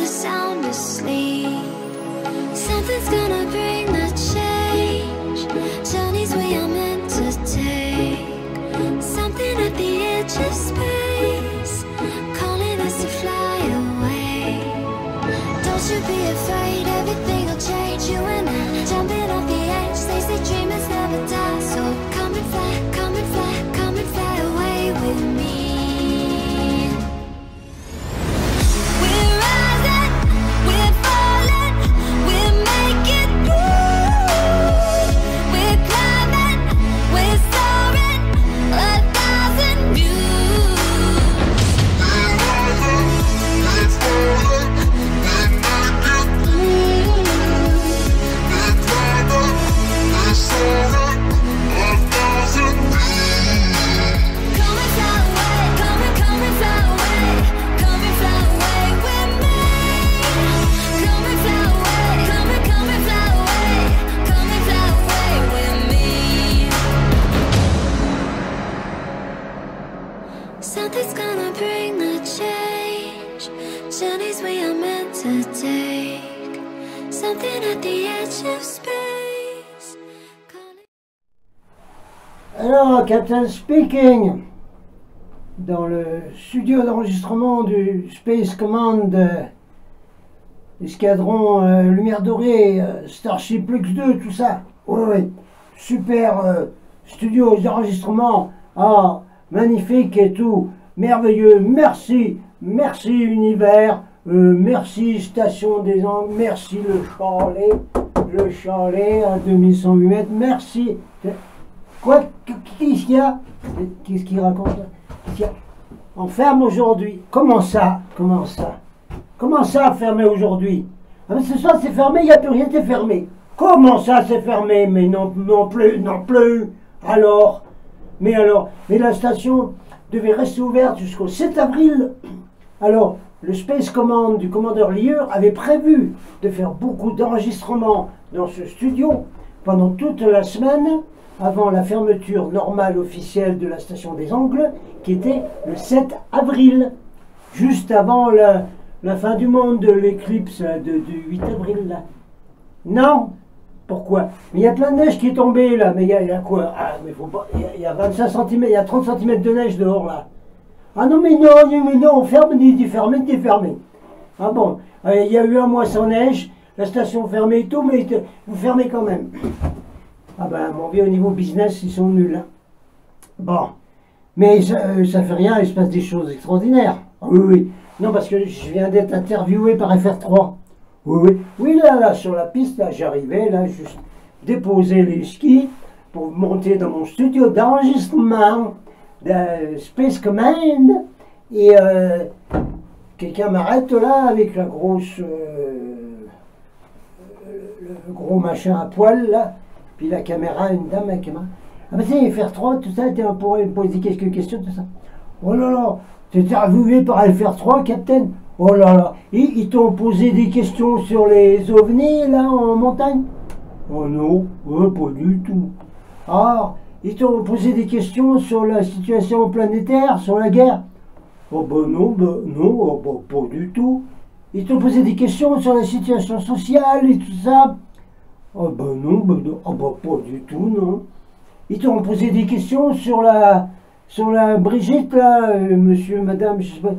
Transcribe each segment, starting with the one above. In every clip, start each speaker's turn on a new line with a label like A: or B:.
A: sound asleep. Something's gonna bring the change. Journeys we are meant to take. Something at the edge of space, calling us to fly away. Don't you be afraid, everything will change. You and I, jumping off the edge. They say dreamers never die. So come and fly, come and fly, come and fly away with me. Something's gonna bring the change. Journeys we are meant to take. Something at the edge of space.
B: Alors, Captain Speaking, dans le studio d'enregistrement du Space Command Escadron Lumière Dorée, Starship Lux 2, tout ça. Oui, oui, super studio d'enregistrement. Ah, magnifique et tout, merveilleux, merci, merci univers, merci station des Angles, merci le chalet à 2108 mètres, merci. Quoi, qu'est-ce qu'il y a? Qu'est-ce qu'il raconte là? Qu'est-ce qu'il y a? On ferme aujourd'hui. Comment ça? Comment ça? Comment ça fermé aujourd'hui? Ah mais ce soir c'est fermé, il n'y a plus rien, c'est fermé. Comment ça c'est fermé? Mais non, non plus, non plus. Alors? Mais la station devait rester ouverte jusqu'au 7 avril. Alors, le Space Command du commandeur Lieur avait prévu de faire beaucoup d'enregistrements dans ce studio pendant toute la semaine, avant la fermeture normale officielle de la station des Angles, qui était le 7 avril, juste avant la fin du monde, de l'éclipse du 8 avril. Là. Non. Pourquoi? Mais il y a plein de neige qui est tombée là, mais il y a quoi? Ah, mais faut pas. Il y a 25 cm, il y a 30 cm de neige dehors là. Ah non, mais non, on ferme, ni fermé, ni fermé. Ah bon, il y a eu un mois sans neige, la station fermée et tout, mais vous fermez quand même. Ah ben, mon vieux, au niveau business, ils sont nuls. Hein. Bon, mais ça fait rien, il se passe des choses extraordinaires. Ah, oui, oui. Non, parce que je viens d'être interviewé par FR3. Oui, là, sur la piste, là, j'arrivais, là, juste déposer les skis pour monter dans mon studio d'enregistrement de Space Command. Et quelqu'un m'arrête là avec la grosse, le gros machin à poil, là. Puis la caméra, une dame avec la caméra. Ah, ben, c'est FR3, tout ça, on pourrait me poser quelques questions, tout ça. Oh là là, t'es interviewé par FR3, Captain? Oh là là, ils t'ont posé des questions sur les ovnis, là, en montagne? Oh non, pas du tout. Ah, ils t'ont posé des questions sur la situation planétaire, sur la guerre? Oh non, oh, pas du tout. Ils t'ont posé des questions sur la situation sociale et tout ça? Oh non, pas du tout, non. Ils t'ont posé des questions sur la Brigitte, là, monsieur, madame, je sais pas.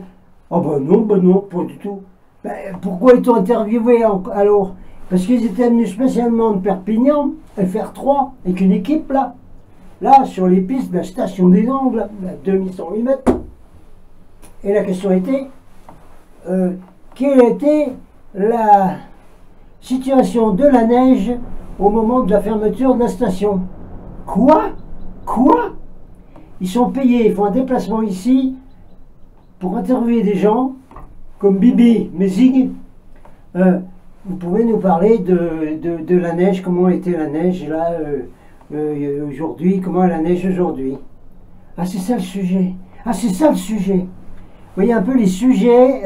B: Oh non, pas du tout. Ben, pourquoi ils t'ont interviewé alors? Parce qu'ils étaient venus spécialement de Perpignan, FR3, avec une équipe là, sur les pistes de la station des Angles, à 2108 mètres. Et la question était, quelle était la situation de la neige au moment de la fermeture de la station? Quoi? Ils sont payés, ils font un déplacement ici, pour interviewer des gens comme Bibi Mézig. Vous pouvez nous parler de la neige, comment était la neige là aujourd'hui, comment est la neige aujourd'hui? Ah, c'est ça le sujet. Ah, c'est ça le sujet. Vous voyez un peu les sujets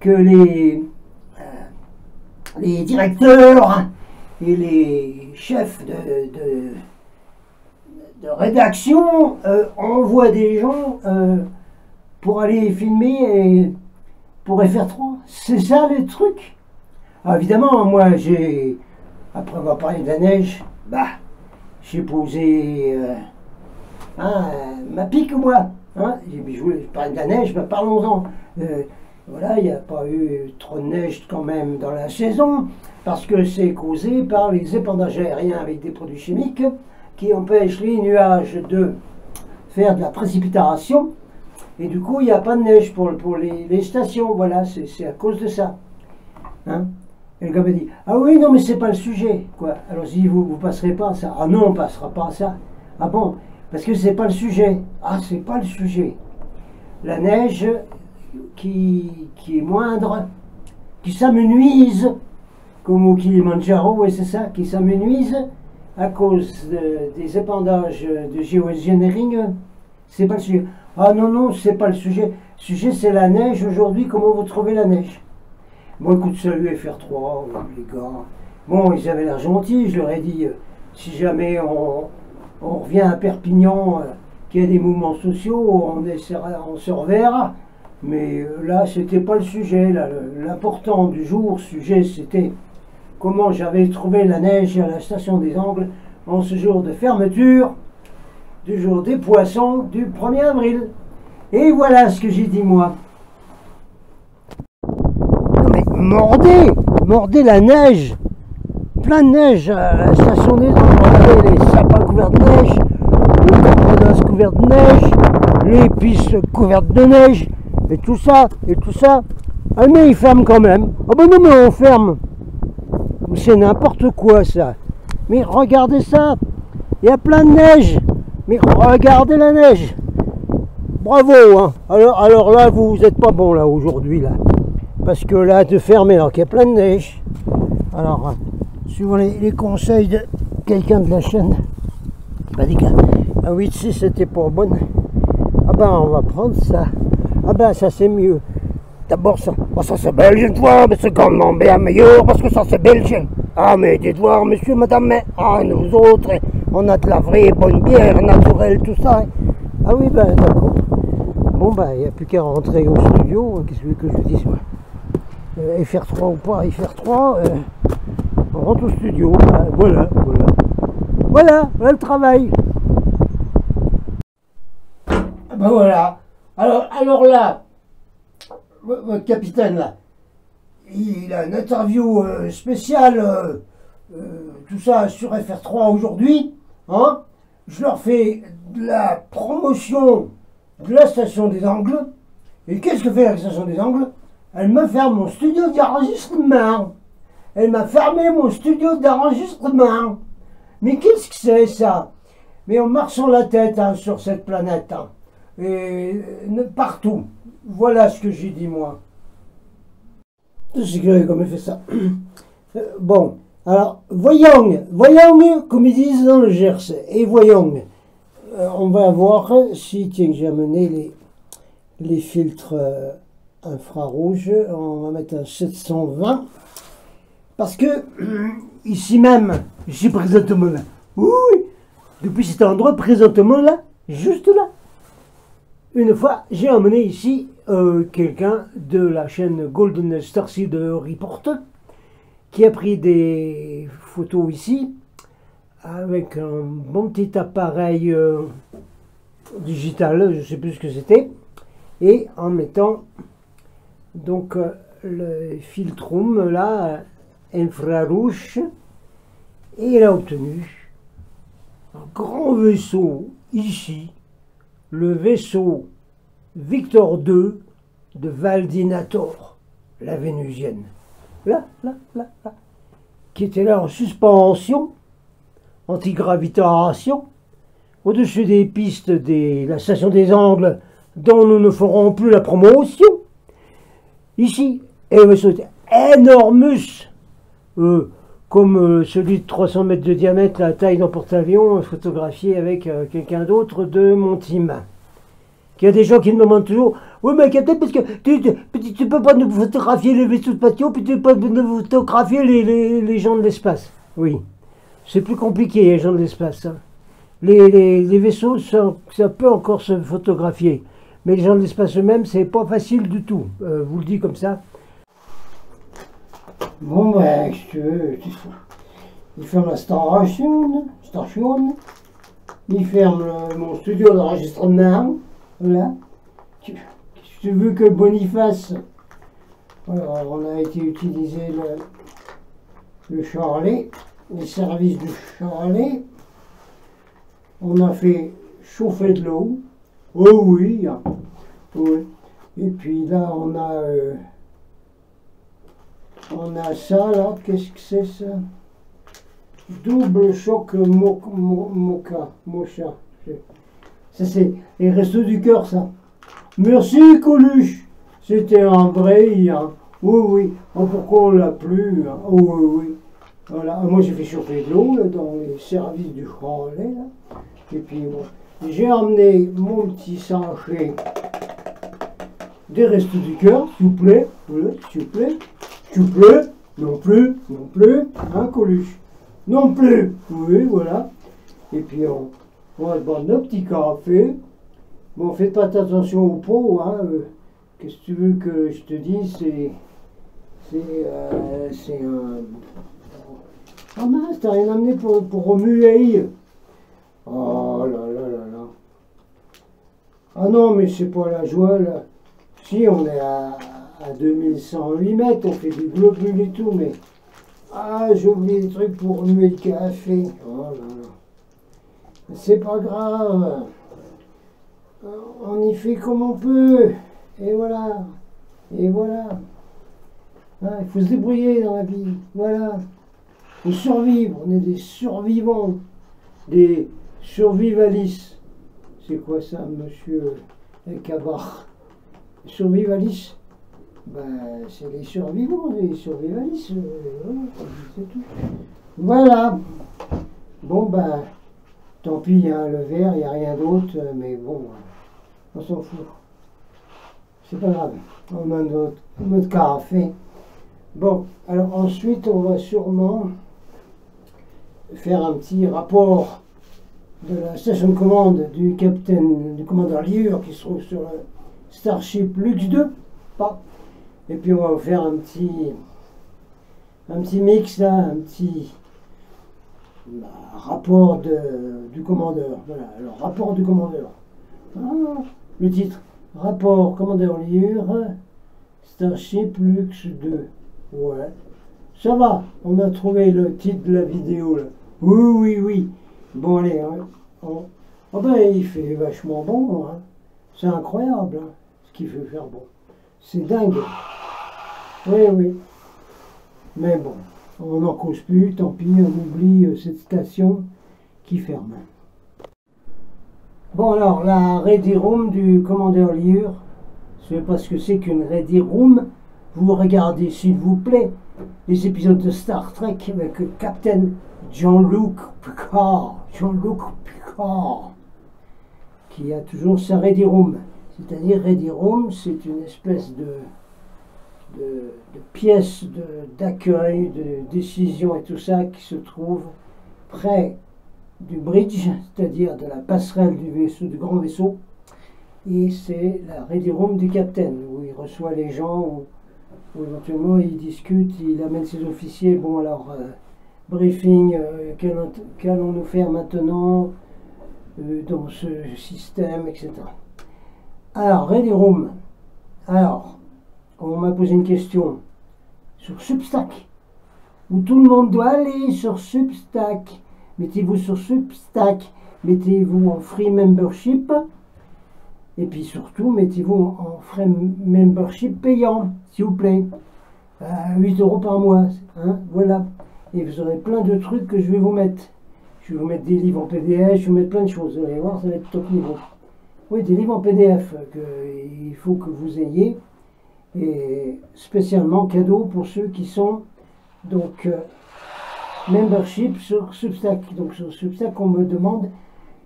B: que les directeurs et les chefs de rédaction envoient des gens pour aller filmer pour FR3. C'est ça le truc. Alors évidemment, moi, après avoir parlé de la neige, j'ai posé ma pique, moi. Hein, je voulais parler de la neige, parlons-en. Voilà, il n'y a pas eu trop de neige quand même dans la saison, parce que c'est causé par les épandages aériens avec des produits chimiques qui empêchent les nuages de faire de la précipitation. Et du coup, il n'y a pas de neige pour les stations. Voilà, c'est à cause de ça. Hein? Et le gars m'a dit, ah oui, non, mais c'est pas le sujet. Quoi. Alors je dis, vous passerez pas à ça. Ah non, on passera pas à ça. Ah bon, parce que c'est pas le sujet. Ah, c'est pas le sujet. La neige qui est moindre, qui s'amenuise, comme au Kilimanjaro, oui, c'est ça, qui s'amenuise à cause des épandages de géoengineering, c'est pas le sujet. Ah non, non, c'est pas le sujet. Le sujet, c'est la neige aujourd'hui, comment vous trouvez la neige? Bon, écoute, salut FR3, les gars. Bon, ils avaient l'air gentils, je leur ai dit, si jamais on revient à Perpignan, qu'il y a des mouvements sociaux, on se reverra. Mais là, c'était pas le sujet. L'important du jour, sujet, c'était comment j'avais trouvé la neige à la station des Angles en ce jour de fermeture du jour des poissons du 1er avril. Et voilà ce que j'ai dit moi. Non mais mordez la neige, plein de neige à la station des Angles, les sapins couverts de neige, les arbres couverts de neige, les pistes couvertes de neige, et tout ça. Ah mais ils ferment quand même. Ah ben non mais on ferme. C'est n'importe quoi ça. Mais regardez ça, il y a plein de neige. Mais regardez la neige. Bravo, hein. Alors là, vous n'êtes pas bon là aujourd'hui là. Parce que là, de fermer alors qu'il y a plein de neige. Alors, suivant les conseils de quelqu'un de la chaîne, pas dit qu'un 8.6 c'était pas bonne. Ah ben on va prendre ça. Ah ben ça c'est mieux. D'abord ça. Oh ça c'est belge une fois, mais c'est grandement bien meilleur parce que ça c'est belge. Ah mais dites voir monsieur, madame, mais nous autres, on a de la vraie bonne bière naturelle, tout ça. Ah oui ben d'accord. Bon ben il n'y a plus qu'à rentrer au studio, qu'est-ce que je vous dise moi. FR3 ou pas FR3, on rentre au studio, voilà le travail. Ben voilà. Alors là, votre capitaine là, il a une interview spéciale, tout ça sur FR3 aujourd'hui, hein. Je leur fais de la promotion de la station des Angles. Et qu'est-ce que fait la station des Angles? Elle me ferme mon studio d'enregistrement. Elle m'a fermé mon studio d'enregistrement. Mais qu'est-ce que c'est ça? Mais on marche sur la tête hein, sur cette planète. Hein. Et partout. Voilà ce que j'ai dit moi. C'est curieux comme il fait ça. Bon, alors, voyons, comme ils disent dans le Gers. Et voyons, on va voir si, tiens, j'ai amené les filtres infrarouges. On va mettre un 720. Parce que, ici même, je suis présentement là. Oui, depuis cet endroit, présentement là, juste là. Une fois, j'ai emmené ici quelqu'un de la chaîne Golden Starseed Report qui a pris des photos ici avec un bon petit appareil digital, je ne sais plus ce que c'était, et en mettant donc le filtrum là, infrarouge, et il a obtenu un grand vaisseau ici, le vaisseau Victor II de Valdinator, la vénusienne. Là, qui était là en suspension, antigravitation, au-dessus des pistes de la station des Angles, dont nous ne ferons plus la promotion. Ici, et le vaisseau était énormus, comme celui de 300 mètres de diamètre, la taille d'un porte-avions, photographié avec quelqu'un d'autre de mon team. Il y a des gens qui me demandent toujours, oui mais capitaine, parce que tu peux pas nous photographier les vaisseaux spatiaux, puis tu peux pas nous photographier les gens de l'espace. Oui, c'est plus compliqué les gens de l'espace. Hein. Les vaisseaux, ça peut encore se photographier. mais les gens de l'espace eux-mêmes, c'est pas facile du tout. Vous le dis comme ça. Bon, ben, si tu veux, il ferme la station, il ferme mon studio d'enregistrement, voilà. Si tu veux que Boniface, alors on a été utiliser le Charlet, les services du Charlet, on a fait chauffer de l'eau, oh oui, oui, et puis là on a ça là, qu'est-ce que c'est ça? Double choc mocha. Ça c'est les restos du cœur ça. Merci Coluche. C'était un vrai, hein. Oui, oui. Oh, pourquoi on l'a plus? Hein. Oh, oui, oui. Voilà. Moi j'ai fait chauffer de l'eau dans les services du Charlet là. Et puis bon, j'ai emmené mon petit sachet des restos du cœur, s'il vous plaît. Voilà, s'il vous plaît. S'il vous plaît. Non plus. Hein Coluche? Non plus. Oui, voilà. Et puis on va boire nos petits cafés. Bon, faites pas attention au pot, hein. Qu'est-ce que tu veux que je te dise? C'est un... Ah mince, t'as rien amené pour remuer. Oh là là là là. Ah non, mais c'est pas la joie, là. Si, on est à 2108 mètres, on fait des globules et tout, mais... Ah, j'ai oublié des trucs pour remuer le café. Oh là là. C'est pas grave. On y fait comme on peut. Et voilà. Et voilà. Hein, il faut se débrouiller dans la vie. Voilà. Il faut survivre. On est des survivants. Des survivalistes. C'est quoi ça, monsieur Cabar? Survivaliste? Ben, c'est les survivants, les survivalistes. C'est tout. Voilà. Bon, ben, tant pis, hein, le verre, il n'y a rien d'autre, mais bon, on s'en fout. C'est pas grave. On a notre café. Bon, alors ensuite, on va sûrement faire un petit rapport de la station de commande du commandeur Liur qui se trouve sur le Starship Lux 2. Pas. Et puis on va faire un petit mix là, un petit rapport du commandeur. Voilà, alors rapport du commandeur. Ah, le titre, rapport commandeur Liur, Starship Lux 2. Ouais, ça va, on a trouvé le titre de la vidéo là. Oui. Bon allez, hein. Oh ben il fait vachement bon, hein. C'est incroyable hein, ce qu'il fait faire bon. C'est dingue. Oui. Mais bon, on n'en cause plus, tant pis, on oublie cette station qui ferme. Bon alors, la Ready Room du commandeur Liur, je ne sais pas ce que c'est qu'une Ready Room. Vous regardez s'il vous plaît les épisodes de Star Trek avec le Captain Jean-Luc Picard, qui a toujours sa Ready Room. C'est-à-dire Ready Room, c'est une espèce de pièce d'accueil, de décision et tout ça qui se trouve près du bridge, c'est-à-dire de la passerelle du vaisseau, du grand vaisseau. Et c'est la Ready Room du capitaine, où il reçoit les gens, où éventuellement il discute, il amène ses officiers. Bon alors, briefing, qu'allons-nous faire maintenant dans ce système, etc. Alors, Ready Room. Alors, on m'a posé une question sur Substack, où tout le monde doit aller sur Substack. Mettez-vous sur Substack, mettez-vous en free membership, et puis surtout, mettez-vous en free membership payant, s'il vous plaît. 8 € par mois, hein, voilà. Et vous aurez plein de trucs que je vais vous mettre. Je vais vous mettre des livres en PDF, je vais vous mettre plein de choses. Vous allez voir, ça va être top niveau. Oui, des livres en PDF qu'il faut que vous ayez. Et spécialement cadeau pour ceux qui sont donc membership sur Substack. Donc sur Substack, on me demande,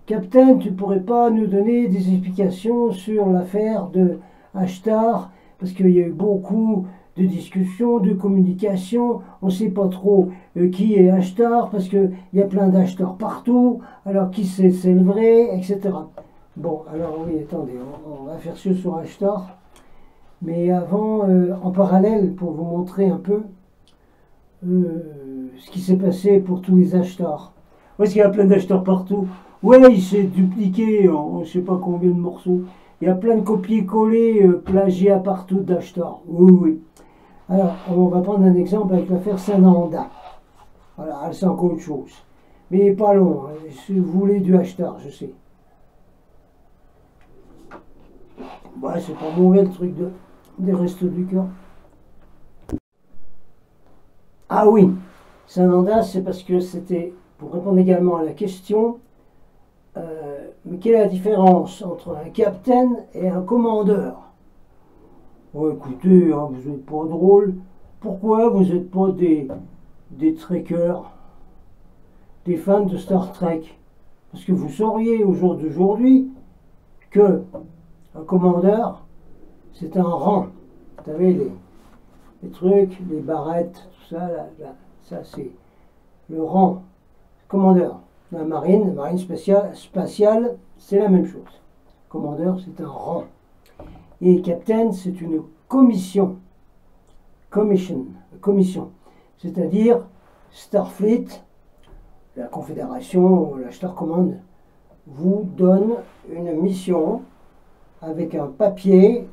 B: Captain, tu pourrais pas nous donner des explications sur l'affaire de Ashtar, parce qu'il y a eu beaucoup de discussions, de communication, on ne sait pas trop qui est Ashtar, parce qu'il y a plein d'Ashtar partout, alors qui c'est le vrai, etc. Bon, alors oui, attendez, on va faire ce sur Ashtar. Mais avant, en parallèle, pour vous montrer un peu ce qui s'est passé pour tous les Ashtars. Parce qu'il y a plein d'Ashtars partout. Ouais, il s'est dupliqué en je sais pas combien de morceaux. Il y a plein de copier-coller, plagiat partout d'Ashtar. Oui, oui. Alors, on va prendre un exemple avec l'affaire Sananda. Voilà, c'est encore autre chose. Mais pas long, hein. Si vous voulez du Ashtar, je sais. Ouais, c'est pas mauvais le truc des restos du cœur. Ah oui, Sananda, c'est parce que c'était, pour répondre également à la question, mais quelle est la différence entre un capitaine et un commandeur? Oh, écoutez, hein, vous n'êtes pas drôle. Pourquoi vous n'êtes pas des trekkers, des fans de Star Trek? Parce que vous sauriez au jour d'aujourd'hui que un commandeur, c'est un rang. Vous savez, les trucs, les barrettes, tout ça, ça c'est le rang. Commandeur. La marine spatiale, c'est la même chose. Commandeur, c'est un rang. Et capitaine, c'est une commission. Commission. C'est-à-dire Starfleet, la Confédération, la Star Command, vous donne une mission avec un papier,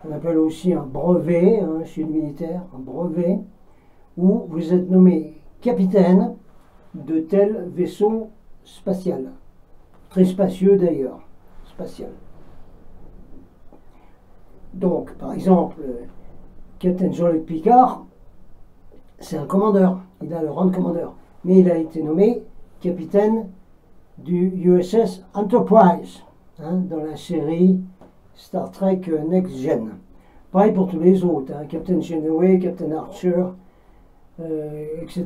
B: qu'on appelle aussi un brevet, hein, chez le militaire, un brevet, où vous êtes nommé capitaine de tel vaisseau spatial. Très spacieux d'ailleurs, spatial. Donc, par exemple, Capitaine Jean-Luc Picard, c'est un commandeur, il a le rang de commandeur, mais il a été nommé capitaine du USS Enterprise, hein, dans la série Star Trek Next Gen. Pareil pour tous les autres, hein, Captain Janeway, Captain Archer, etc.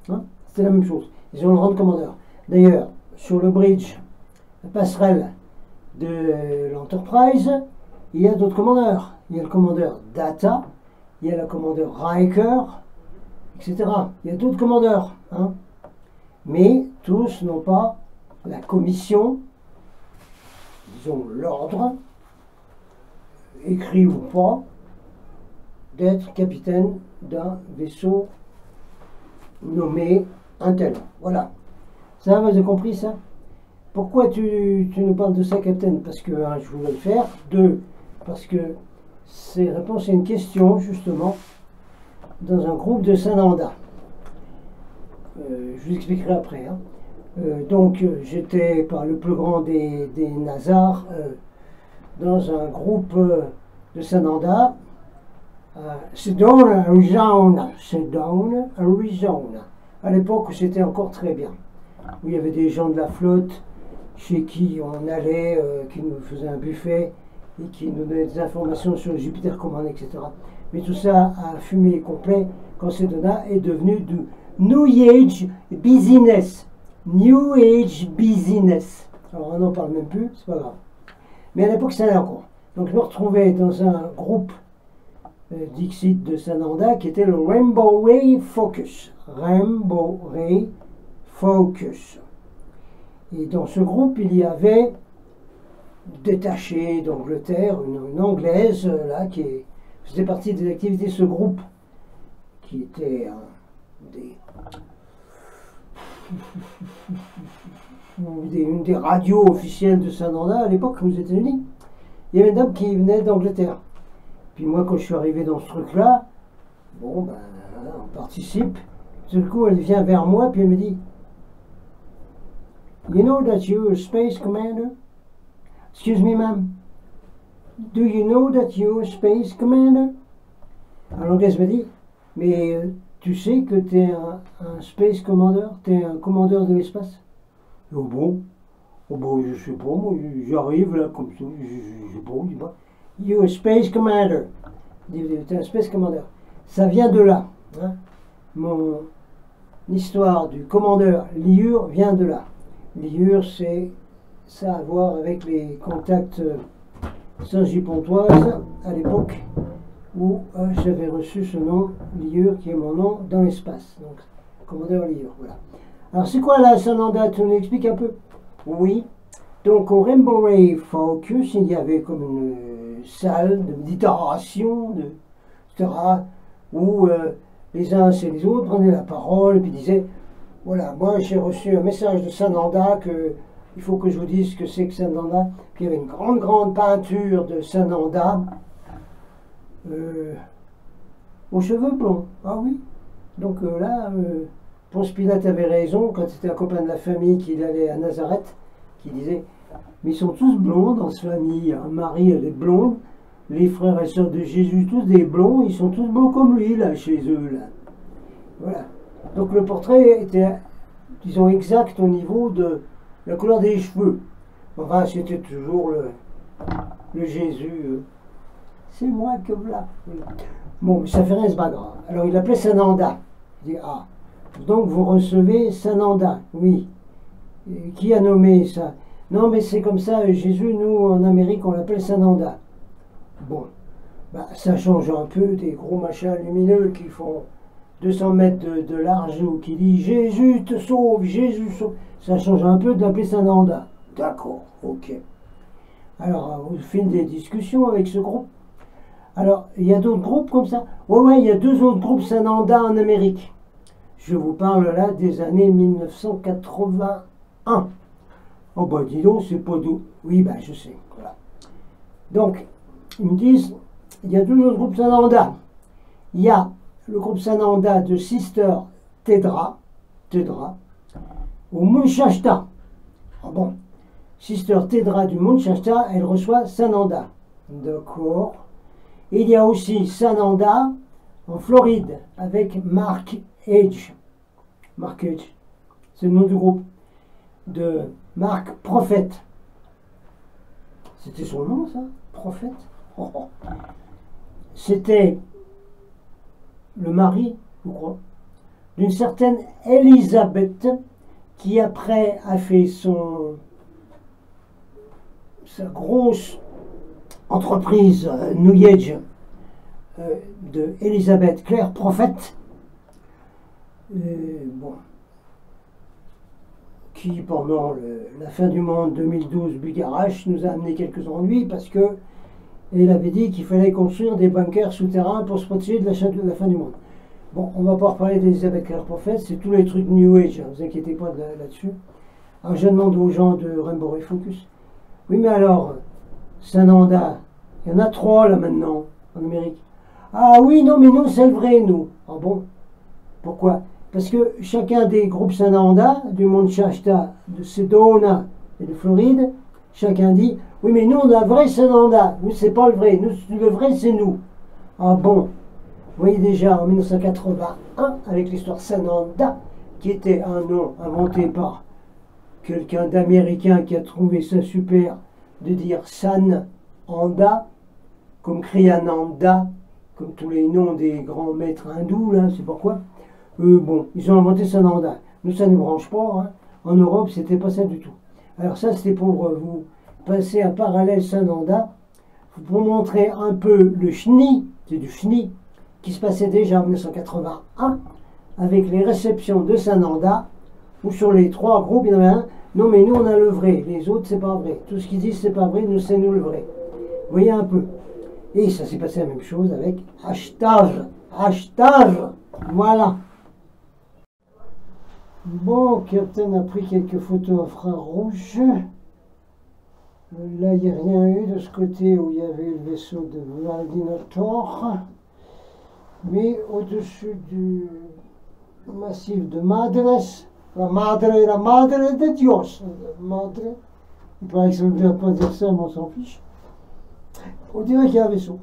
B: Hein, c'est la même chose. Ils ont le rang de commandeur. D'ailleurs, sur le bridge, la passerelle de l'Enterprise, il y a d'autres commandeurs. Il y a le commandeur Data, il y a le commandeur Riker, etc. Il y a d'autres commandeurs. Hein, mais tous n'ont pas la commission, disons l'ordre, écrit ou pas, d'être capitaine d'un vaisseau nommé un tel. Voilà. Ça, vous avez compris ça? Pourquoi tu nous parles de ça, capitaine? Parce que, un, je voulais le faire. Deux, parce que c'est réponse à une question, justement, dans un groupe de Sananda. Je vous expliquerai après. Hein. Donc, j'étais par le plus grand des Nazars dans un groupe de Sananda. Sedona, Arizona. Sedona, Arizona. À l'époque, c'était encore très bien. Où il y avait des gens de la flotte chez qui on allait, qui nous faisaient un buffet et qui nous donnaient des informations sur le Jupiter Command, etc. Mais tout ça a fumé complet quand Sedona est devenu du New Age Business. New Age Business. Alors on n'en parle même plus, c'est pas grave. Mais à l'époque, ça allait encore. Donc je me retrouvais dans un groupe Dixit de Sananda qui était le Rainbow Ray Focus. Rainbow Ray Focus. Et dans ce groupe, il y avait détaché d'Angleterre, une Anglaise là qui faisait partie des activités de ce groupe, qui était une des radios officielles de Sananda à l'époque aux États-Unis. Il y avait une dame qui venait d'Angleterre. Puis moi, quand je suis arrivé dans ce truc-là, bon, ben, on participe. Tout d'un coup, elle vient vers moi, puis elle me dit, You know that you're a space commander? Excuse me, ma'am. Do you know that you're a space commander? Alors l'anglaise me dit, mais tu sais que tu es un space commander? Tu es un commandeur de l'espace? Oh bon? Oh bon, je sais pas, moi, j'arrive là comme ça, je sais pas, dis pas. You're a space commander. Tu es un space commander. Ça vient de là. Hein? Mon histoire du commandeur Liur vient de là. Liur, c'est ça à voir avec les contacts Saint-Gilles-Pontoise à l'époque où j'avais reçu ce nom, Liur, qui est mon nom dans l'espace. Donc, commandeur Liur, voilà. Alors, c'est quoi la Sananda? Tu nous expliques un peu? Oui. Donc au Rainbow Ray Focus, il y avait comme une salle de méditation, etc., où les uns et les autres prenaient la parole et puis disaient, voilà, moi j'ai reçu un message de Sananda que il faut que je vous dise ce que c'est que Sananda. Puis il y avait une grande peinture de Sananda aux cheveux blonds. Ah oui. Donc là, Ponce Pilate avait raison quand c'était un copain de la famille qui allait à Nazareth, qui disait, mais ils sont tous blonds dans cette famille. Hein. Marie, elle est blonde. Les frères et sœurs de Jésus, tous des blonds. Ils sont tous blonds comme lui, là, chez eux. Là. Voilà. Donc le portrait était, disons, exact au niveau de la couleur des cheveux. Enfin, c'était toujours le Jésus. C'est moi que voilà. Bon, ça fait rien, c'est pas grave. Alors il appelait Sananda. Il dit, ah, donc vous recevez Sananda. Oui. Et qui a nommé ça? Non, mais c'est comme ça, Jésus, nous, en Amérique, on l'appelle Sananda. Bon, bah, ça change un peu des gros machins lumineux qui font 200 mètres de large ou qui dit Jésus te sauve, Jésus sauve. Ça change un peu de l'appeler Sananda. D'accord, ok. Alors, au fil des discussions avec ce groupe, alors, il y a d'autres groupes comme ça. Ouais, il y a 2 autres groupes Sananda en Amérique. Je vous parle là des années 1981. Oh bah dis donc, c'est pas d'où. Oui, bah je sais. Voilà. Donc, ils me disent, il y a 2 autres groupes Sananda. Il y a le groupe Sananda de Sister Tedra, au Munchashta. Ah bon, Sister Tedra du Munchashta, elle reçoit Sananda. D'accord. Il y a aussi Sananda en Floride avec Mark Edge. Mark Edge, c'est le nom du groupe de Mark Prophète. C'était son nom, ça? Prophète? Oh, oh. C'était le mari, je crois, d'une certaine Elisabeth qui après a fait sa grosse entreprise New Age de Elisabeth Claire Prophète, bon, qui pendant la fin du monde 2012 Bugarache nous a amené quelques ennuis parce que elle avait dit qu'il fallait construire des bunkers souterrains pour se protéger de la fin du monde. Bon, on va pas reparler d'Elisabeth Claire Prophète, c'est tous les trucs New Age, ne vous inquiétez pas là-dessus. Alors je demande aux gens de Rainbow Ray Focus, oui mais alors, Sananda, il y en a 3 là maintenant, en Amérique. Ah oui, non mais nous c'est le vrai, nous. Ah bon? Pourquoi? Parce que chacun des groupes Sananda, du Munchashta, de Sedona et de Floride, chacun dit, oui mais nous on a le vrai Sananda, nous c'est pas le vrai, nous le vrai c'est nous. Ah bon? Vous voyez déjà en 1981, avec l'histoire Sananda, qui était un nom inventé par quelqu'un d'américain qui a trouvé ça super, de dire Sananda, comme Kriyananda, comme tous les noms des grands maîtres hindous, là, c'est pourquoi. Bon, ils ont inventé Sananda. Nous, ça ne nous branche pas. Hein. En Europe, c'était pas ça du tout. Alors ça, c'était pour vous passer un parallèle Sananda, pour montrer un peu le chenille, c'est du chenille, qui se passait déjà en 1981, avec les réceptions de Sananda, où sur les 3 groupes, il y en avait un, non mais nous on a le vrai, les autres c'est pas vrai. Tout ce qu'ils disent c'est pas vrai, nous c'est nous le vrai. Vous voyez un peu. Et ça s'est passé la même chose avec Ashtar. Ashtar, voilà. Bon, Captain a pris quelques photos infrarouges. Là, il n'y a rien eu de ce côté où il y avait le vaisseau de Valdinotor. Mais au-dessus du massif de Madres, la madre de Dios. Madre, il paraît que ça ne veut bien pas dire ça, mais on s'en fiche. On dirait qu'il y a un vaisseau.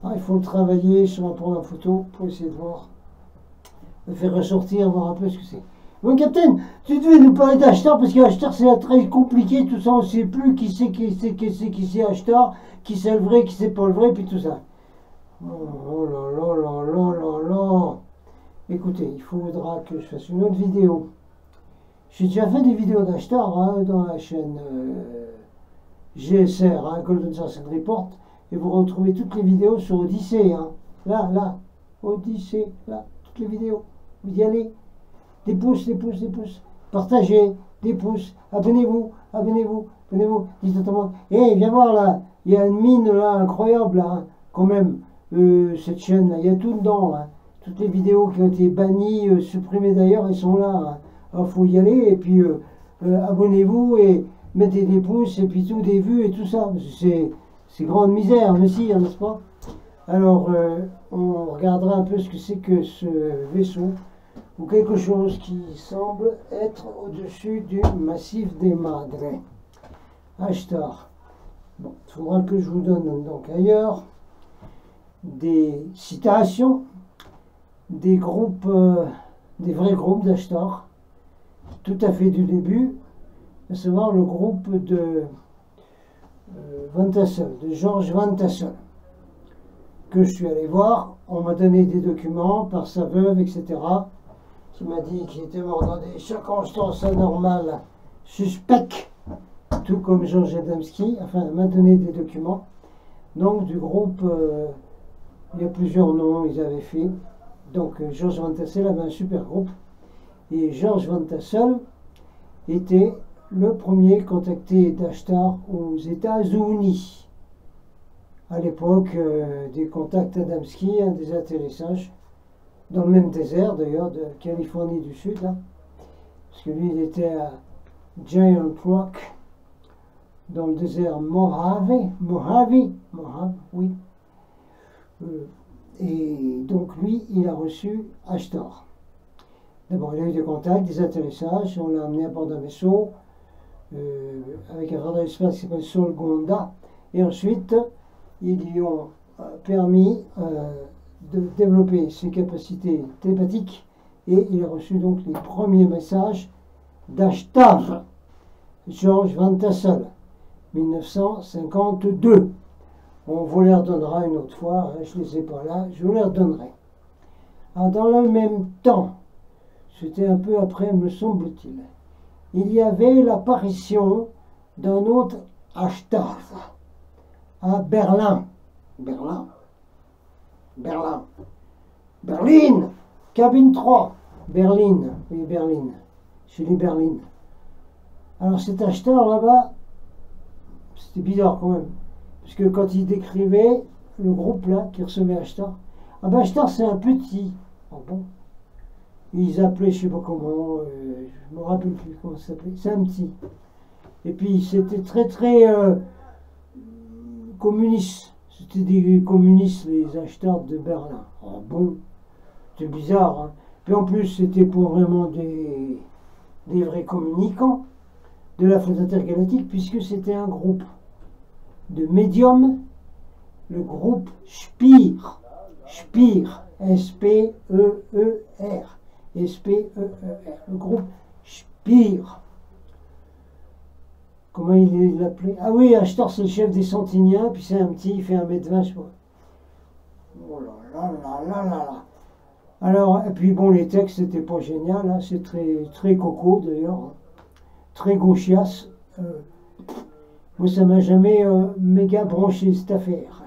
B: Ah, il faut le travailler sur un programme photo pour essayer de voir, de faire ressortir, voir un peu ce que c'est. Bon, Captain, tu devais nous parler d'Ashtar, parce qu'Ashtar c'est très compliqué, tout ça, on ne sait plus qui c'est Ashtar, qui c'est le vrai, qui c'est pas le vrai, puis tout ça. Oh là là là là là là. Écoutez, il faudra que je fasse une autre vidéo. J'ai déjà fait des vidéos d'Ashtar hein, dans la chaîne GSR, hein, Golden Sunset Report, et vous retrouvez toutes les vidéos sur Odyssée. Hein. Là, Odyssée, là, toutes les vidéos. Vous y allez. Des pouces. partagez, des pouces, abonnez-vous, abonnez-vous, abonnez-vous, dites à tout le monde. Et viens voir là, il y a une mine là incroyable là, hein, quand même, cette chaîne là, il y a tout dedans, hein. Toutes les vidéos qui ont été bannies, supprimées d'ailleurs, elles sont là. Hein. Alors faut y aller et puis abonnez-vous et mettez des pouces et puis tout, des vues et tout ça. C'est grande misère, mais si, n'est-ce pas? Alors on regardera un peu ce que c'est que ce vaisseau ou quelque chose qui semble être au-dessus du massif des Madres. Ashtar. Bon, il faudra que je vous donne donc ailleurs des citations des groupes, des vrais groupes d'Ashtar, tout à fait du début, à savoir le groupe de Van Tassel, de George Van Tassel, que je suis allé voir. On m'a donné des documents par sa veuve, etc., qui m'a dit qu'il était mort dans des circonstances anormales, suspectes, tout comme Georges Adamski. Enfin, elle m'a donné des documents. Donc, du groupe, il y a plusieurs noms, ils avaient fait. Donc, George Van Tassel avait un super groupe. Et George Van Tassel était le premier contacté d'Ashtar aux États-Unis. À l'époque des contacts Adamski, des atterrissages, dans le même désert d'ailleurs, de Californie du Sud, là. Parce que lui, il était à Giant Rock, dans le désert Mojave, oui. Et donc lui, il a reçu Ashtar. D'abord, il a eu des contacts, des atterrissages, on l'a amené à bord d'un vaisseau, avec un radar d'espace qui s'appelle Sol Gonda, et ensuite, ils lui ont permis de développer ses capacités télépathiques, et il a reçu donc les premiers messages d'Ashtar, George Van Tassel, 1952. On vous les redonnera une autre fois, hein, je ne les ai pas là, je vous les redonnerai. Alors, dans le même temps, c'était un peu après, me semble-t-il, il y avait l'apparition d'un autre Ashtar à Berlin. Berlin, cabine 3, Berlin, oui, Berlin, chez les Berlin. Alors cet Ashtar là-bas, c'était bizarre quand même, parce que quand il décrivait le groupe là qui recevait Ashtar, ah ben Ashtar c'est un petit, oh bon, ils appelaient je sais pas comment, je me rappelle plus comment ça s'appelait, c'est un petit. Et puis c'était très communiste, c'était des communistes les Ashtars de Berlin. Oh bon, c'est bizarre, hein. Puis en plus c'était pour vraiment des vrais communicants de la flotte intergalactique, puisque c'était un groupe de médiums, le groupe Speer, S-P-E-E-R, le groupe Speer. Comment il l'appelait? Ah oui, Ashtar c'est le chef des Santiniens, puis c'est un petit, il fait 1m20, je crois. Oh là là là là là. Alors, et puis bon, les textes, c'était pas génial, hein, c'est très coco d'ailleurs, hein, très gauchiasse. Moi, ça m'a jamais méga branché cette affaire.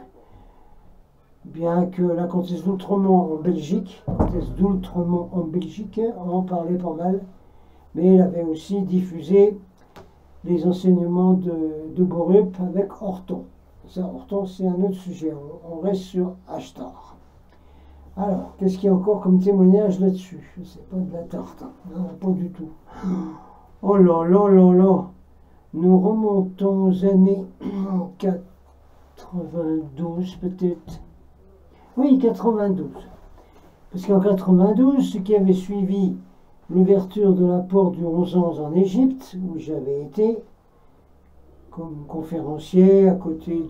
B: Bien que la comtesse d'Outremont en Belgique, en parlait pas mal, mais elle avait aussi diffusé les enseignements de Borup avec Horton. Ça, Horton, c'est un autre sujet. On reste sur Ashtar. Alors, qu'est-ce qu'il y a encore comme témoignage là-dessus? C'est pas de la tarte, hein. Non, pas du tout. Oh là là là là. Nous remontons aux années 92 peut-être. Oui, 92. Parce qu'en 92, ce qui avait suivi l'ouverture de la porte du 11-11 en Égypte, où j'avais été comme conférencier à côté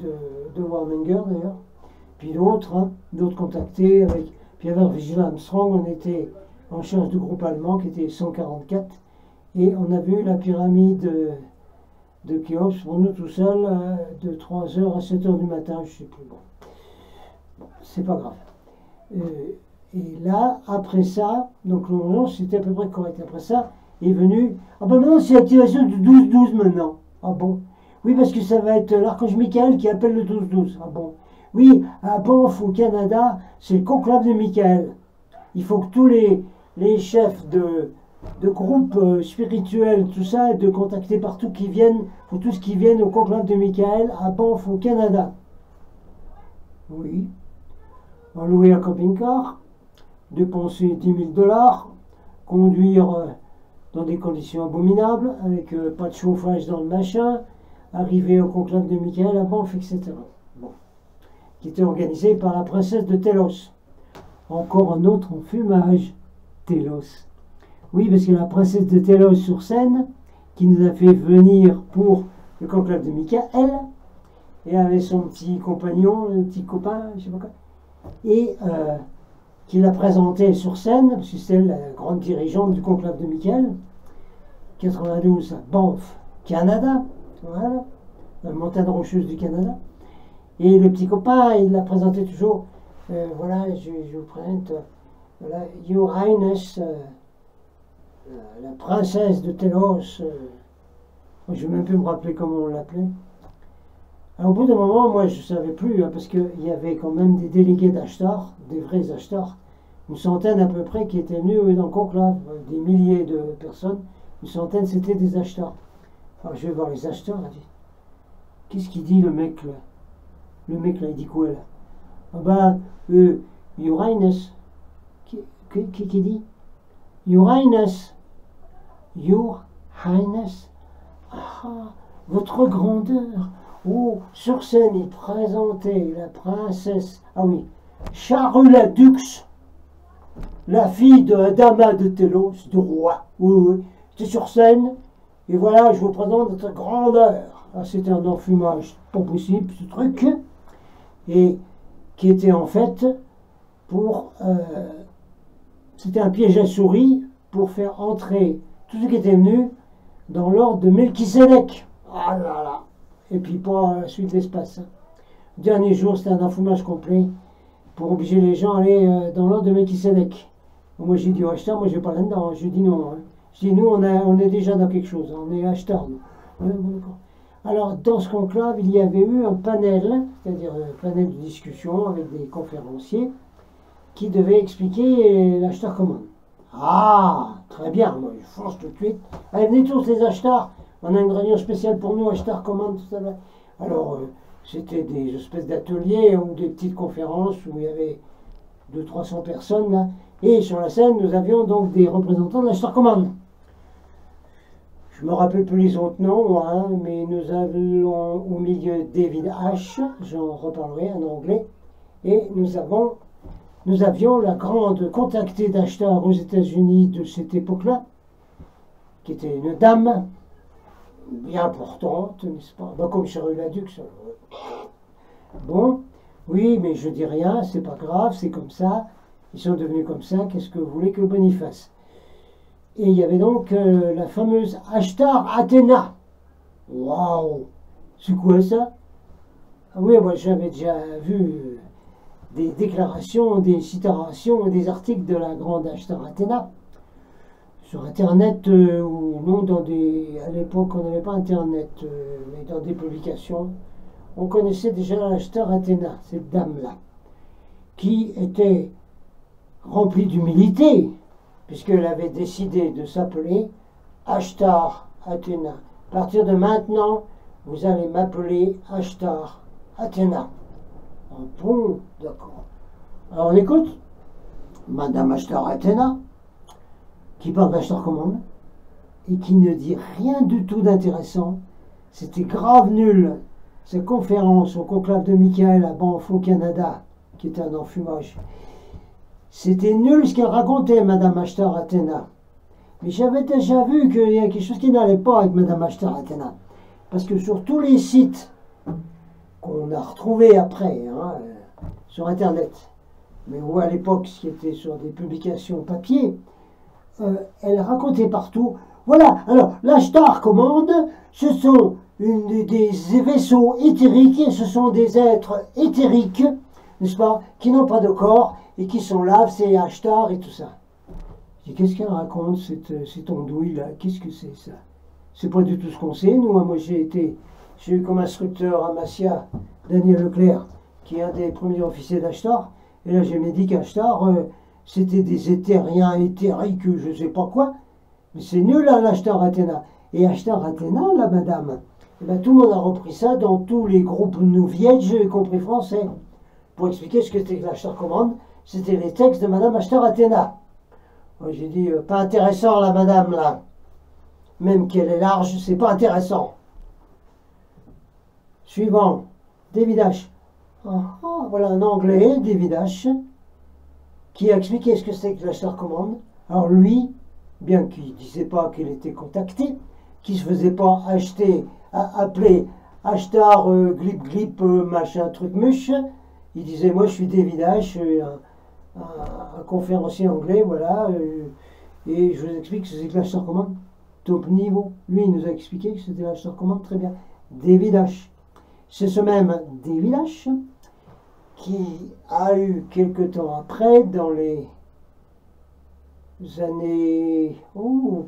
B: de Warminger d'ailleurs, puis d'autres, hein, d'autres contactés avec Pierre Vigil Armstrong, on était en charge du groupe allemand qui était 144, et on a vu la pyramide de Khéops pour nous tout seuls de 3h à 7h du matin, je ne sais plus. Bon, c'est pas grave. Et là, après ça, donc le 11 c'était à peu près correct. Après ça, est venu. Ah ben maintenant, c'est l'activation du 12-12 maintenant. Ah bon? Oui, parce que ça va être l'archange Michael qui appelle le 12-12. Ah bon? Oui, à Banff, au Canada, c'est le conclave de Michael. Il faut que tous les chefs de groupes spirituels, tout ça, de contacter partout qui viennent, faut tous qui viennent au conclave de Michael à Banff au Canada. Oui. On louer un camping-car, dépenser 10 000 $, conduire dans des conditions abominables, avec pas de chauffage dans le machin, arriver au conclave de Michael à Banff, etc. Bon. Qui était organisé par la princesse de Telos. Encore un autre enfumage. Telos. Oui, parce que la princesse de Telos sur scène, qui nous a fait venir pour le conclave de Michael, et avec son petit compagnon, le petit copain, je sais pas quoi, et qui l'a présenté sur scène, parce que c'est la grande dirigeante du conclave de Michael, 92 à Banff, Canada, voilà, la montagne rocheuse du Canada. Et le petit copain, il l'a présenté toujours, voilà, je vous présente, voilà, Your Highness, la princesse de Telos, je ne vais même plus me rappeler comment on l'appelait. Au bout d'un moment, moi je ne savais plus, hein, parce qu'il y avait quand même des délégués d'Ashtar, des vrais Ashtar, une centaine à peu près qui étaient venus dans le conclave, des milliers de personnes, une centaine c'était des Ashtar. Alors je vais voir les Ashtar, qu'est-ce qu'il dit le mec là? Le mec là, il dit quoi là? Ah ben, Your Highness, qui dit? Your Highness, Your Highness, ah, votre grandeur. Oh, sur scène, il présentait la princesse, ah oui, Charles-la-Dux, la fille de Dama de Telos, du roi. Oui, oui, c'était sur scène, et voilà, je vous présente notre grandeur. Ah, c'était un enfumage, pas possible, ce truc, et qui était en fait pour, c'était un piège à souris pour faire entrer tout ce qui était venu dans l'ordre de Melchisédek. Ah là là. Et puis pas la suite de l'espace. Dernier jour, c'était un enfumage complet pour obliger les gens à aller dans l'ordre de Melchisédek. Moi j'ai dit Ashtar, moi je vais pas là-dedans, je dis non. Hein. Je dis nous on est déjà dans quelque chose, on est Ashtar. Alors dans ce conclave, il y avait eu un panel, c'est-à-dire un panel de discussion avec des conférenciers qui devaient expliquer l'Ashtar Command. Ah, très bien, moi je fonce tout de suite. Allez, venez tous les Ashtar. On a une réunion spéciale pour nous, Ashtar Command, tout ça. Alors, c'était des espèces d'ateliers ou des petites conférences où il y avait 200-300 personnes là. Et sur la scène, nous avions donc des représentants de l'Ashtar Command. Je me rappelle plus les autres noms, hein, mais nous avions au milieu David H, j'en reparlerai en anglais, et nous avions la grande contactée d'Ashtar aux États-Unis de cette époque-là, qui était une dame bien importante, n'est-ce pas? Ben, comme Charles-la-Dux. Bon, oui, mais je dis rien, c'est pas grave, c'est comme ça. Ils sont devenus comme ça, qu'est-ce que vous voulez que Boniface? Et il y avait donc la fameuse Ashtar Athéna. Waouh! C'est quoi ça? Ah oui, moi j'avais déjà vu des déclarations, des citations, des articles de la grande Ashtar Athéna. Sur Internet, ou non, à l'époque on n'avait pas Internet, mais dans des publications, on connaissait déjà l'Ashtar Athéna, cette dame-là, qui était remplie d'humilité, puisqu'elle avait décidé de s'appeler Ashtar Athéna. À partir de maintenant, vous allez m'appeler Ashtar Athéna. Ah bon, d'accord. Alors on écoute Madame Ashtar Athéna, qui parle d'Ashtar Command, et qui ne dit rien du tout d'intéressant. C'était grave nul. Sa conférence au conclave de Michael à Banff au Canada, qui était un enfumage. C'était nul ce qu'elle racontait, Madame Ashtar Athéna. Mais j'avais déjà vu qu'il y a quelque chose qui n'allait pas avec Madame Ashtar Athéna. Parce que sur tous les sites qu'on a retrouvés après, hein, sur Internet, mais ou à l'époque, ce qui était sur des publications papier, elle racontait partout. Voilà, alors l'Ashtar Command, ce sont des vaisseaux éthériques, ce sont des êtres éthériques, n'est-ce pas, qui n'ont pas de corps et qui sont là, c'est Ashtar et tout ça. Je dis, qu'est-ce qu'elle raconte, cette andouille là? Qu'est-ce que c'est ça? C'est pas du tout ce qu'on sait, nous. Moi j'ai eu comme instructeur à Massia Daniel Leclerc, qui est un des premiers officiers d'Ashtar, et là j'ai dit qu'Ashtar, c'était des éthériens éthériques, je ne sais pas quoi, Mais c'est nul, hein, l'acheteur Athéna. Et acheteur Athéna, la madame, eh ben, tout le monde a repris ça dans tous les groupes nouvièges, y compris français. Pour expliquer ce que c'était que l'acheteur commande, c'était les textes de madame acheteur Athéna. J'ai dit, pas intéressant, la madame, là. Même qu'elle est large, c'est pas intéressant. Suivant, David H. Voilà un anglais, David H., qui a expliqué ce que c'est que l'acheteur commande. Alors lui, bien qu'il ne disait pas qu'il était contacté, qu'il ne se faisait pas appeler acheteur glip glip machin truc muche, il disait moi je suis David H., un conférencier anglais, voilà, et je vous explique ce que c'est que l'acheteur commande top niveau. Lui, il nous a expliqué que c'était l'acheteur commande très bien. David H. C'est ce même David H. qui a eu quelque temps après, dans les années,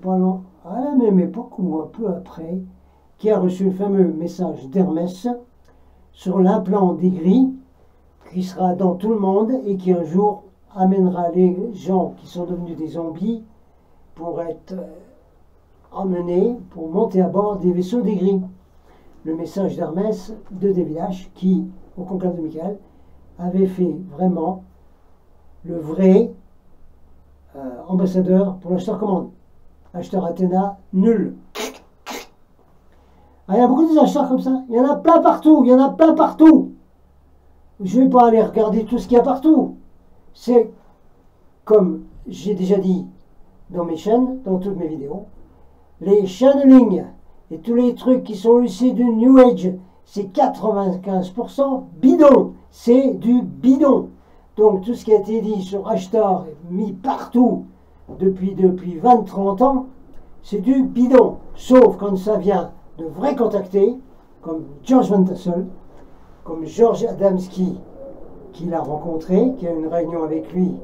B: pas long, à la même époque ou un peu après, qui a reçu le fameux message d'Hermès sur l'implant des gris qui sera dans tout le monde et qui un jour amènera les gens qui sont devenus des zombies pour être emmenés, pour monter à bord des vaisseaux des gris. Le message d'Hermès de David H. qui, au conclave de Michael, avait fait vraiment le vrai ambassadeur pour l'acheteur commande. Acheteur Athéna, nul. Il y a beaucoup d'acheteurs comme ça. Il y en a plein partout. Il y en a plein partout. Je ne vais pas aller regarder tout ce qu'il y a partout. C'est, comme j'ai déjà dit dans mes chaînes, dans toutes mes vidéos, les channeling et tous les trucs qui sont issus du New Age, c'est 95% bidon. C'est du bidon. Donc tout ce qui a été dit sur Ashtar, mis partout depuis 20-30 ans, c'est du bidon. Sauf quand ça vient de vrais contactés, comme George Van Tassel, comme George Adamski, qu'il a rencontré, qui a eu une réunion avec lui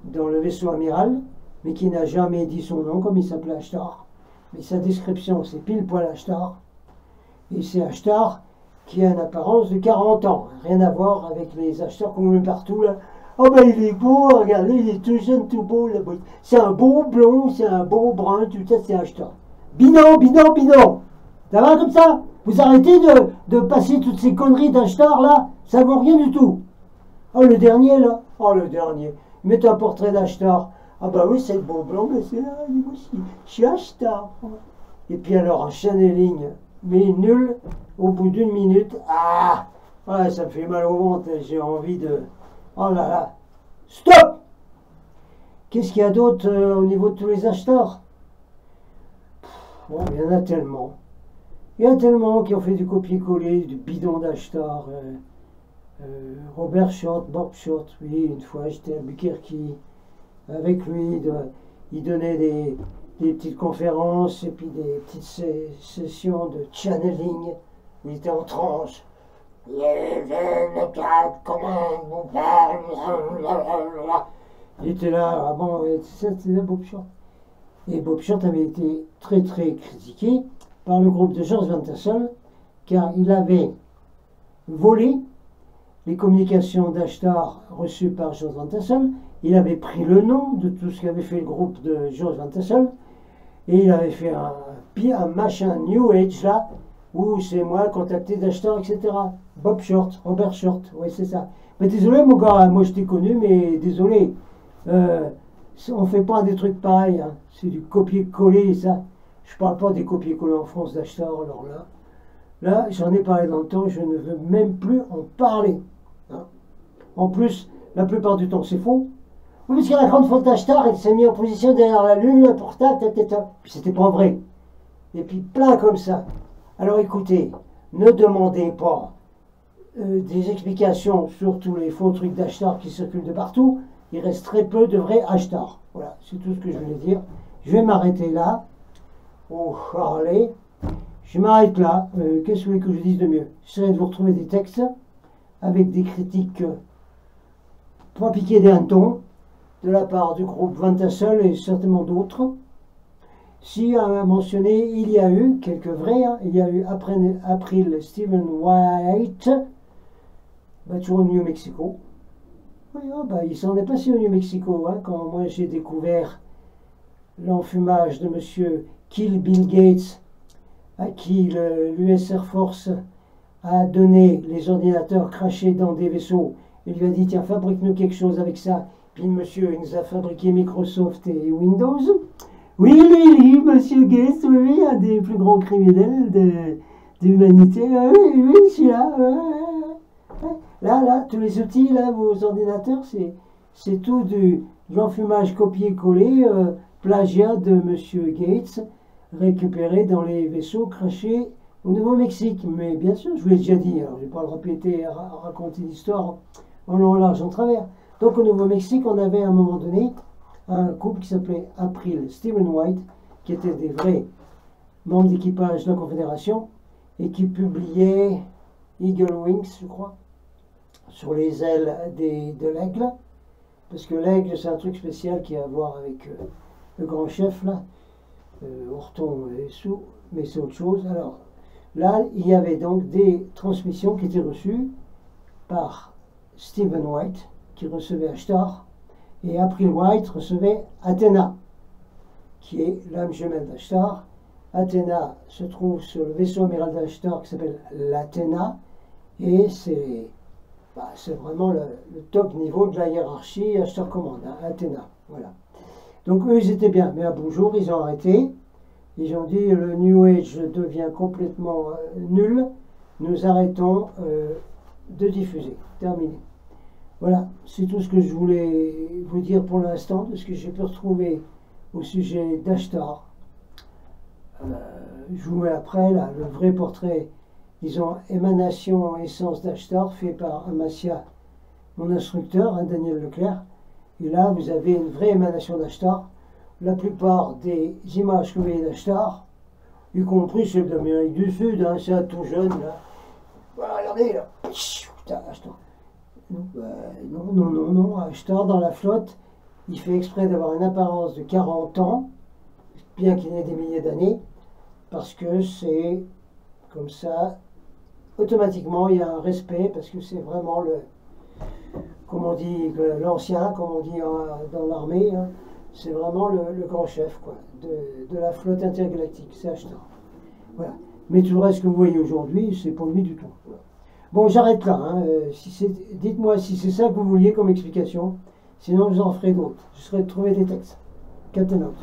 B: dans le vaisseau amiral, mais qui n'a jamais dit son nom, comme il s'appelait Ashtar. Mais sa description, c'est pile poil Ashtar. Et c'est Ashtar qui a une apparence de 40 ans. Rien à voir avec les acheteurs qu'on met partout, là. Oh ben il est beau, regardez, il est tout jeune, tout beau, là. C'est un beau blond, c'est un beau brun, tout ça, c'est Ashtar. Bidon, bidon, bidon. Ça va comme ça? Vous arrêtez de passer toutes ces conneries d'Ashtar, là. Ça vaut rien du tout. Oh, le dernier, là. Oh, le dernier. Mettez un portrait d'Ashtar. Ah bah oui, c'est le beau blanc, mais c'est là, moi aussi. Je suis Ashtar. Et puis alors, un channeling, mais nul, au bout d'une minute, ouais, ça me fait mal au ventre, j'ai envie de... Oh là là. Stop! Qu'est-ce qu'il y a d'autre au niveau de tous les acheteurs? Bon, il y en a tellement. Il y en a tellement qui ont fait du copier-coller, du bidon d'Ashtar. Robert Short, Bob Short, oui, une fois j'étais à Albuquerque avec lui, il donnait des petites conférences et puis des petites sessions de channeling. Il était en transe. Il était là, c'était Bob Short. Et Bob Short avait été très très critiqué par le groupe de George Van Tassel, car il avait volé les communications d'Ashtar reçues par George Van Tassel. Il avait pris le nom de tout ce qu'avait fait le groupe de George Van Tassel, et il avait fait un machin New Age là, où c'est moi contacté d'Ashtar, etc. Bob Short, Robert Short, oui c'est ça. Mais désolé mon gars, moi je t'ai connu, mais désolé, on fait pas des trucs pareils, hein. C'est du copier-coller ça. Je parle pas des copier-coller en France d'Ashtar, alors là j'en ai parlé dans le temps, je ne veux même plus en parler. Hein. En plus, la plupart du temps c'est faux. Oui, parce qu'il y a la grande faute d'Ashtar, il s'est mis en position derrière la lune, pour puis c'était pas vrai. Et puis plein comme ça. Alors écoutez, ne demandez pas des explications sur tous les faux trucs d'Ashtar qui circulent de partout. Il reste très peu de vrais Ashtar. Voilà, c'est tout ce que je voulais dire. Je vais m'arrêter là. Oh, allez. Je m'arrête là. Qu'est-ce que vous voulez que je dise de mieux? J'essaierai de vous retrouver des textes avec des critiques pas piquées des hannetons de la part du groupe Van Tassel et certainement d'autres. Si à mentionner, il y a eu quelques vrais, hein, il y a eu April Stephen White, toujours au New Mexico. Oui, il s'en est passé au New Mexico, hein, quand moi j'ai découvert l'enfumage de M. Kill Bill Gates, à qui l'US Air Force a donné les ordinateurs crachés dans des vaisseaux. Il lui a dit, tiens, fabrique-nous quelque chose avec ça. Puis monsieur, il nous a fabriqué Microsoft et Windows. Oui, lui, monsieur Gates, oui, un des plus grands criminels de l'humanité. Oui, celui-là. Là, tous les outils, là, vos ordinateurs, c'est tout de l'enfumage copié-collé, plagiat de monsieur Gates, récupéré dans les vaisseaux crachés au Nouveau-Mexique. Mais bien sûr, je vous l'ai déjà dit, alors je ne vais pas le répéter, raconter l'histoire en long, en large, en travers. Donc au Nouveau-Mexique, on avait à un moment donné un couple qui s'appelait April Stephen White, qui étaient des vrais membres d'équipage de la Confédération et qui publiait Eagle Wings, je crois, sur les ailes de l'aigle, parce que l'aigle, c'est un truc spécial qui a à voir avec le grand chef, là, Horton et Sous, mais c'est autre chose. Alors là, il y avait donc des transmissions qui étaient reçues par Stephen White, qui recevait Ashtar, et April White recevait Athéna, qui est l'âme jumelle d'Ashtar. Athéna se trouve sur le vaisseau amiral d'Ashtar qui s'appelle l'Athéna, et c'est vraiment le top niveau de la hiérarchie Ashtar Command, hein, Athéna. Voilà. Donc eux, ils étaient bien, mais à bout jour, ils ont arrêté. Ils ont dit le New Age devient complètement nul, nous arrêtons de diffuser. Terminé. Voilà, c'est tout ce que je voulais vous dire pour l'instant, de ce que j'ai pu retrouver au sujet d'Ashtar. Je vous mets après là, le vrai portrait, disons, émanation, essence d'Ashtar, fait par Amasia, mon instructeur, hein, Daniel Leclerc. Et là, vous avez une vraie émanation d'Ashtar. La plupart des images que vous voyez d'Ashtar, y compris celles d'Amérique du Sud, hein, c'est un tout jeune, là. Voilà, regardez, là. Putain, Ashtar. Non, Ashtar dans la flotte, il fait exprès d'avoir une apparence de 40 ans, bien qu'il ait des milliers d'années, parce que c'est comme ça, automatiquement il y a un respect, parce que c'est vraiment comme on dit, l'ancien, comme on dit dans l'armée, hein, c'est vraiment le grand chef quoi, de la flotte intergalactique, c'est Ashtar. Voilà. Mais tout le reste que vous voyez aujourd'hui, c'est pas lui du tout. Voilà. Bon, j'arrête là. Hein. Dites-moi si c'est ça que vous vouliez comme explication. Sinon, je vous en ferai d'autres. Je serai de trouver des textes. Captain Out.